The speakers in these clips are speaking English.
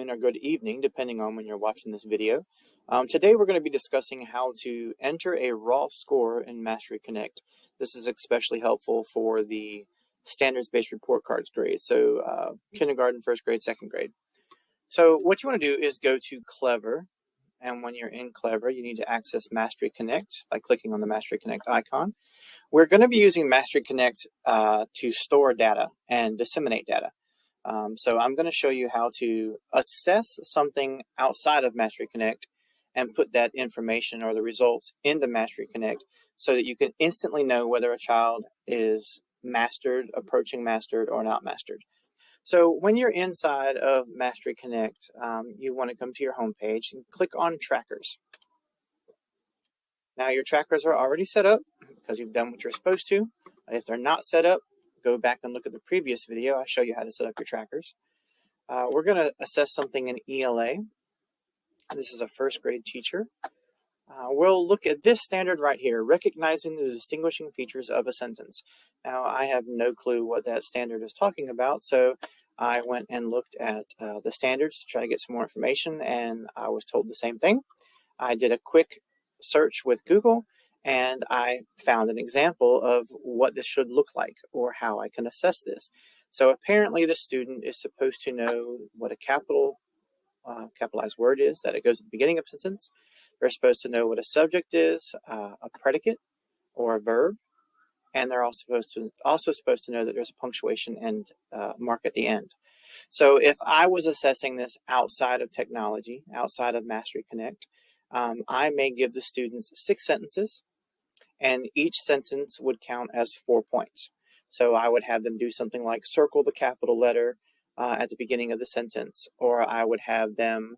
afternoon or good evening, depending on when you're watching this video. Today we're going to be discussing how to enter a raw score in MasteryConnect. This is especially helpful for the standards-based report cards grades, so kindergarten, first grade, second grade. So what you want to do is go to Clever, and when you're in Clever, you need to access MasteryConnect by clicking on the MasteryConnect icon. We're going to be using MasteryConnect to store data and disseminate data. So I'm going to show you how to assess something outside of MasteryConnect and put that information or the results into MasteryConnect so that you can instantly know whether a child is mastered, approaching mastered, or not mastered. So when you're inside of MasteryConnect, you want to come to your home page and click on Trackers. Now your trackers are already set up because you've done what you're supposed to. If they're not set up, go back and look at the previous video. I show you how to set up your trackers. We're going to assess something in ELA. This is a first grade teacher. We'll look at this standard right here, recognizing the distinguishing features of a sentence. Now, I have no clue what that standard is talking about, so I went and looked at the standards to try to get some more information, and I was told the same thing. I did a quick search with Google, and I found an example of what this should look like or how I can assess this. So apparently the student is supposed to know what a capitalized word is, that it goes at the beginning of a sentence. They're supposed to know what a subject is, a predicate or a verb, and they're also supposed to know that there's a punctuation and mark at the end. So if I was assessing this outside of technology, outside of MasteryConnect, I may give the students 6 sentences, and each sentence would count as 4 points. So I would have them do something like circle the capital letter at the beginning of the sentence, or I would have them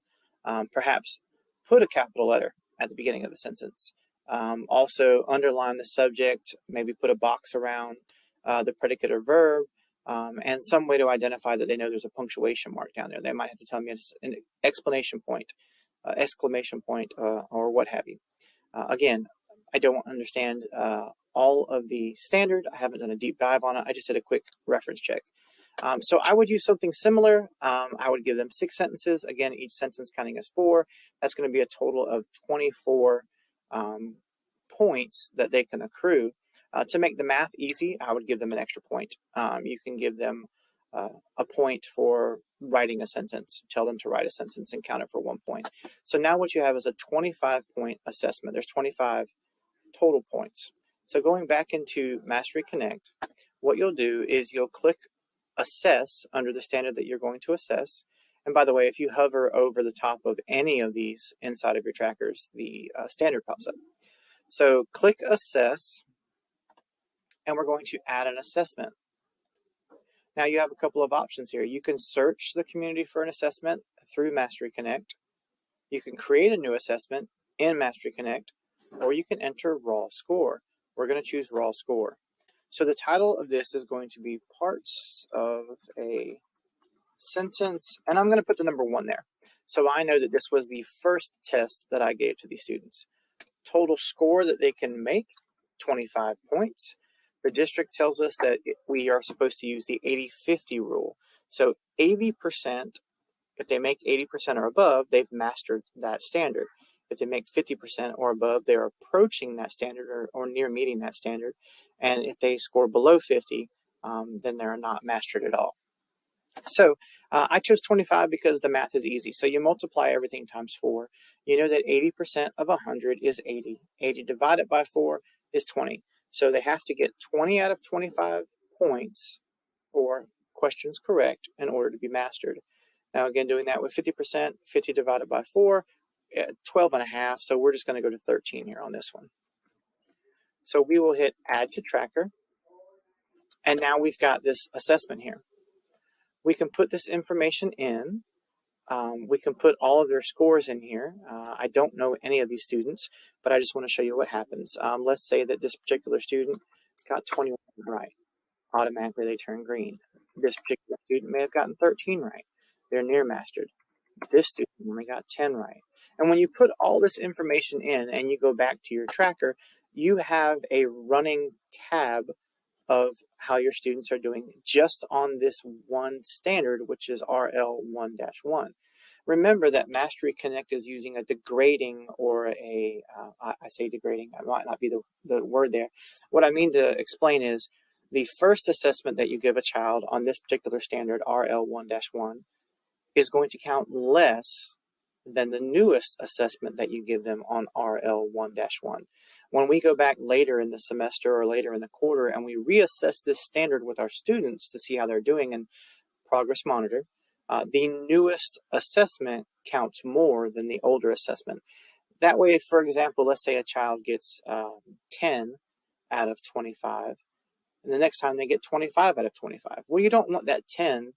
perhaps put a capital letter at the beginning of the sentence. Also underline the subject, maybe put a box around the predicate or verb, and some way to identify that they know there's a punctuation mark down there. They might have to tell me an exclamation point, or what have you. Again, I don't understand all of the standard. I haven't done a deep dive on it. I just did a quick reference check. So I would use something similar. I would give them 6 sentences. Again, each sentence counting as 4. That's going to be a total of 24 points that they can accrue. To make the math easy, I would give them an extra point. You can give them a point for writing a sentence. Tell them to write a sentence and count it for 1 point. So now what you have is a 25-point assessment. There's 25 total points. So going back into MasteryConnect, what you'll do is you'll click Assess under the standard that you're going to assess. And by the way, if you hover over the top of any of these inside of your trackers, the standard pops up. So click Assess, and we're going to add an assessment. Now you have a couple of options here. You can search the community for an assessment through MasteryConnect. You can create a new assessment in MasteryConnect, or you can enter raw score. We're going to choose raw score. So the title of this is going to be Parts of a Sentence, and I'm going to put the number 1 there. So I know that this was the first test that I gave to these students. Total score that they can make, 25 points. The district tells us that we are supposed to use the 80-50 rule. So 80%, if they make 80% or above, they've mastered that standard. If they make 50% or above, they're approaching that standard or near meeting that standard. And if they score below 50, then they're not mastered at all. So I chose 25 because the math is easy. So you multiply everything times 4. You know that 80% of 100 is 80. 80 divided by 4 is 20. So they have to get 20 out of 25 points or questions correct in order to be mastered. Now again, doing that with 50%, 50 divided by 4, 12.5. So we're just going to go to 13 here on this one. So we will hit Add to Tracker. And now we've got this assessment here. We can put this information in. We can put all of their scores in here. I don't know any of these students, but I just want to show you what happens. Let's say that this particular student got 21 right. Automatically they turn green. This particular student may have gotten 13 right. They're near mastered. This student only got 10 right. And when you put all this information in and you go back to your tracker, you have a running tab of how your students are doing just on this one standard, which is RL1-1. Remember that MasteryConnect is using a degrading or I say degrading, that might not be the word there. What I mean to explain is the first assessment that you give a child on this particular standard, RL1-1, is going to count less than the newest assessment that you give them on RL1-1. When we go back later in the semester or later in the quarter and we reassess this standard with our students to see how they're doing and progress monitor, the newest assessment counts more than the older assessment. That way, for example, let's say a child gets 10 out of 25, and the next time they get 25 out of 25. Well, you don't want that 10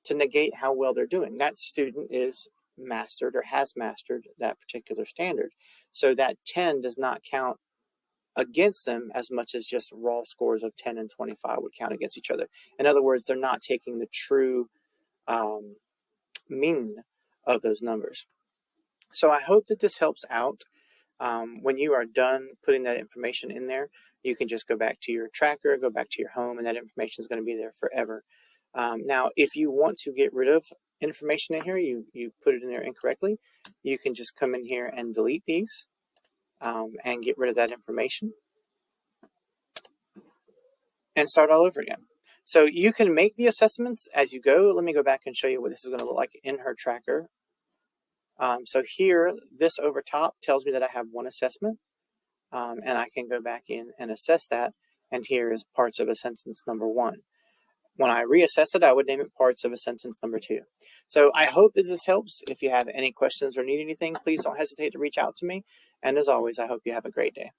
to negate how well they're doing. That student is mastered or has mastered that particular standard. So that 10 does not count against them as much as just raw scores of 10 and 25 would count against each other. In other words, they're not taking the true mean of those numbers. So I hope that this helps out. When you are done putting that information in there, you can just go back to your tracker, go back to your home, and that information is going to be there forever. Now, if you want to get rid of information in here, you put it in there incorrectly, you can just come in here and delete these and get rid of that information and start all over again. So you can make the assessments as you go. Let me go back and show you what this is going to look like in her tracker. So here, this over top tells me that I have one assessment, and I can go back in and assess that. And here is parts of a sentence number 1. When I reassess it, I would name it parts of a sentence number 2. So I hope that this helps. If you have any questions or need anything, please don't hesitate to reach out to me. And as always, I hope you have a great day.